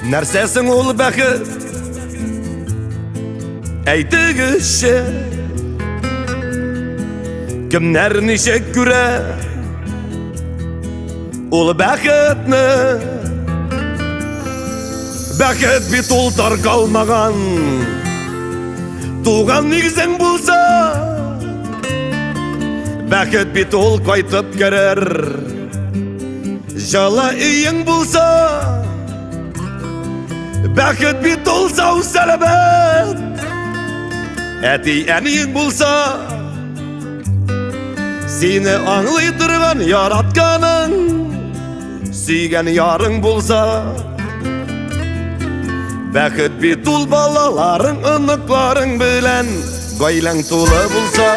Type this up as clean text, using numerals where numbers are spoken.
Нәрсәсең ул бәхет? Әйтегезче, кемнәр ничек күрә ул бәхетне? Бәхет бит ул таркалмаган, туган нигезең булса. Бәхет бит ул кайтып керер, жылы өең булса. Бәхет бит ул сау сәләмәт, әти әниең булса. Сине аңлый торган яратканың, сөйгән ярың булса. Бәхет бит ул балаларың, оныкларың белән гаиләң тулы булса.